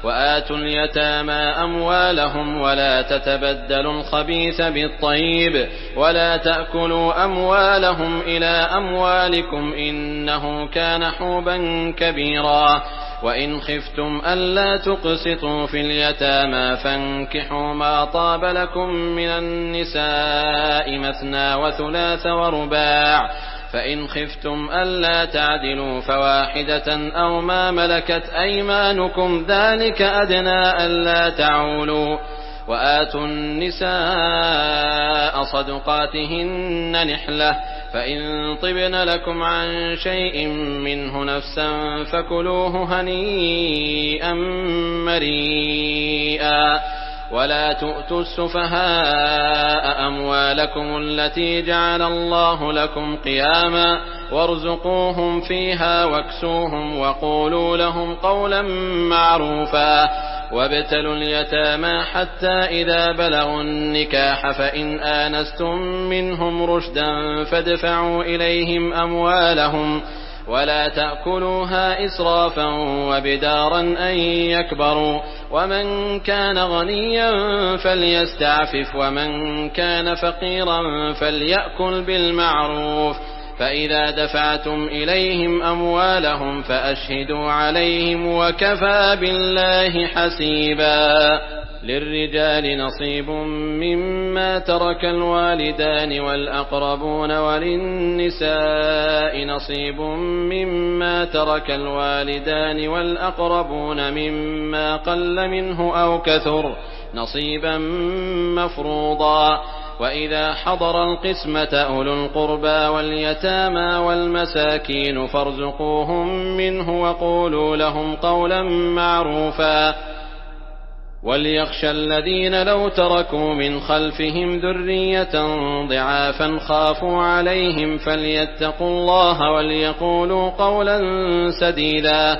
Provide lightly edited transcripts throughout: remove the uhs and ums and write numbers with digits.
وآتوا اليتامى أموالهم ولا تتبدلوا الخبيث بالطيب ولا تأكلوا أموالهم إلى أموالكم إنه كان حوبا كبيرا وإن خفتم ألا تقسطوا في اليتامى فانكحوا ما طاب لكم من النساء مثنى وثلاث ورباع فإن خفتم ألا تعدلوا فواحدة أو ما ملكت أيمانكم ذلك أدنى ألا تعولوا وآتوا النساء صدقاتهن نحلة فإن طبن لكم عن شيء منه نفسا فكلوه هنيئا مريئا ولا تؤتوا السفهاء أموالكم التي جعل الله لكم قياما وارزقوهم فيها واكسوهم وقولوا لهم قولا معروفا وابتلوا اليتامى حتى إذا بلغوا النكاح فإن آنستم منهم رشدا فادفعوا إليهم أموالهم ولا تأكلوها إسرافا وبدارا أن يكبروا ومن كان غنيا فليستعفف ومن كان فقيرا فليأكل بالمعروف فإذا دفعتم إليهم أموالهم فأشهدوا عليهم وكفى بالله حسيبا للرجال نصيب مما ترك الوالدان والأقربون وللنساء نصيب مما ترك الوالدان والأقربون مما قل منه أو كثر نصيبا مفروضا وإذا حضر القسمة أولو القربى واليتامى والمساكين فارزقوهم منه وقولوا لهم قولا معروفا وليخشى الذين لو تركوا من خلفهم ذرية ضعافا خافوا عليهم فليتقوا الله وليقولوا قولا سديدا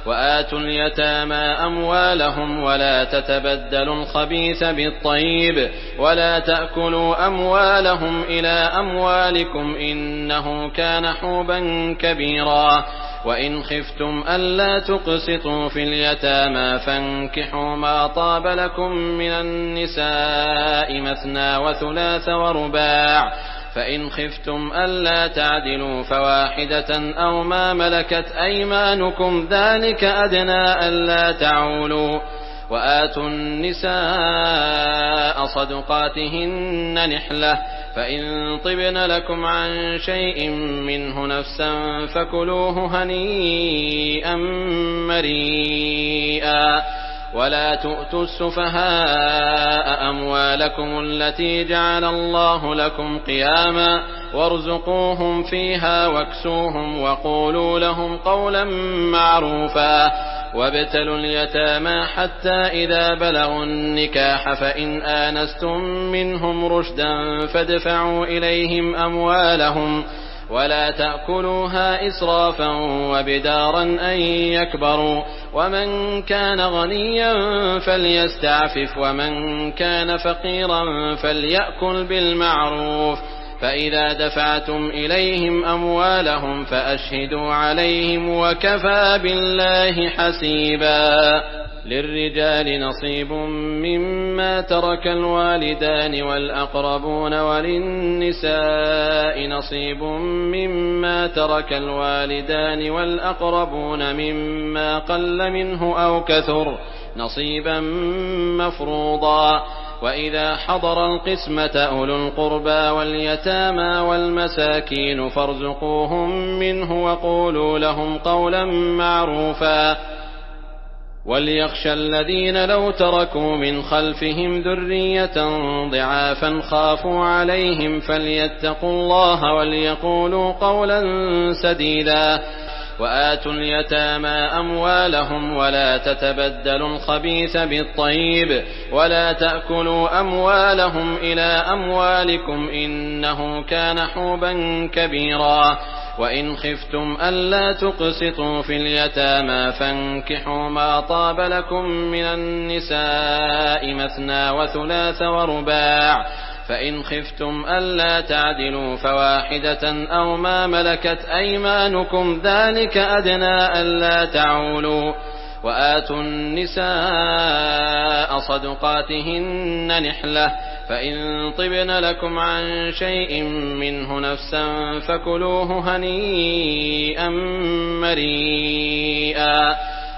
وآتوا اليتامى أموالهم ولا تتبدلوا الخبيث بالطيب ولا تأكلوا أموالهم إلى أموالكم إنه كان حوبا كبيرا وإن خفتم ألا تقسطوا في اليتامى فانكحوا ما طاب لكم من النساء مثنى وثلاث ورباع فإن خفتم ألا تعدلوا فواحدة أو ما ملكت أيمانكم ذلك أدنى ألا تعولوا وآتوا النساء صدقاتهن نحلة فإن طبن لكم عن شيء منه نفسا فكلوه هنيئا مريئا ولا تؤتوا السفهاء أموالكم التي جعل الله لكم قياما وارزقوهم فيها واكسوهم وقولوا لهم قولا معروفا وابتلوا اليتامى حتى إذا بلغوا النكاح فإن آنستم منهم رشدا فادفعوا إليهم أموالهم ولا تأكلوها إسرافا وبدارا أن يكبروا ومن كان غنيا فليستعفف ومن كان فقيرا فليأكل بالمعروف فإذا دفعتم إليهم أموالهم فأشهدوا عليهم وكفى بالله حسيبا للرجال نصيب مما ترك الوالدان والأقربون وللنساء نصيب مما ترك الوالدان والأقربون مما قل منه أو كثر نصيبا مفروضا وإذا حضر القسمة أولو القربى واليتامى والمساكين فارزقوهم منه وقولوا لهم قولا معروفا وليخشى الذين لو تركوا من خلفهم ذرية ضعافا خافوا عليهم فليتقوا الله وليقولوا قولا سديدا وآتوا اليتامى أموالهم ولا تتبدلوا الخبيث بالطيب ولا تأكلوا أموالهم إلى أموالكم إنه كان حوبا كبيرا وإن خفتم ألا تقسطوا في اليتامى فانكحوا ما طاب لكم من النساء مثنى وثلاث ورباع فإن خفتم ألا تعدلوا فواحدة أو ما ملكت أيمانكم ذلك أدنى ألا تعولوا وآتوا النساء صدقاتهن نحلة فإن طبن لكم عن شيء منه نفسا فكلوه هنيئا مريئا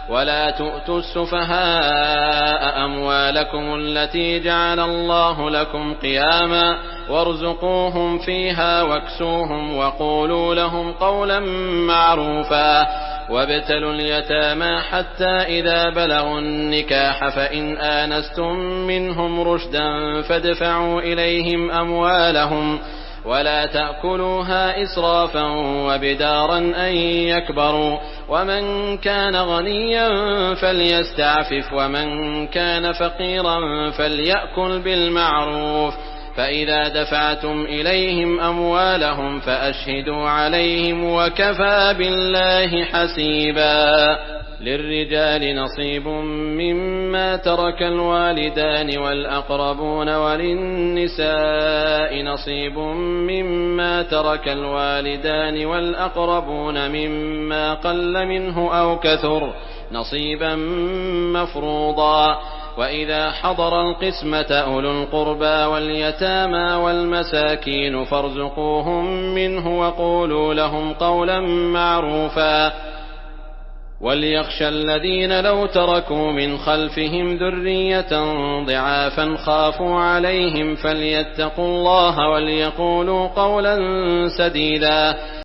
ولا تؤتوا السفهاء أموالكم التي جعل الله لكم قياما وارزقوهم فيها واكسوهم وقولوا لهم قولا معروفا وابتلوا اليتامى حتى إذا بلغوا النكاح فإن آنستم منهم رشدا فادفعوا إليهم أموالهم ولا تأكلوها إسرافا وبدارا أن يكبروا ومن كان غنيا فليستعفف ومن كان فقيرا فليأكل بالمعروف فإذا دفعتم إليهم أموالهم فأشهدوا عليهم وكفى بالله حسيبا للرجال نصيب مما ترك الوالدان والأقربون وللنساء نصيب مما ترك الوالدان والأقربون مما قل منه أو كثر نصيبا مفروضا وإذا حضر القسمة أولو القربى واليتامى والمساكين فارزقوهم منه وقولوا لهم قولا معروفا وليخشى الذين لو تركوا من خلفهم ذرية ضعافا خافوا عليهم فليتقوا الله وليقولوا قولا سديدا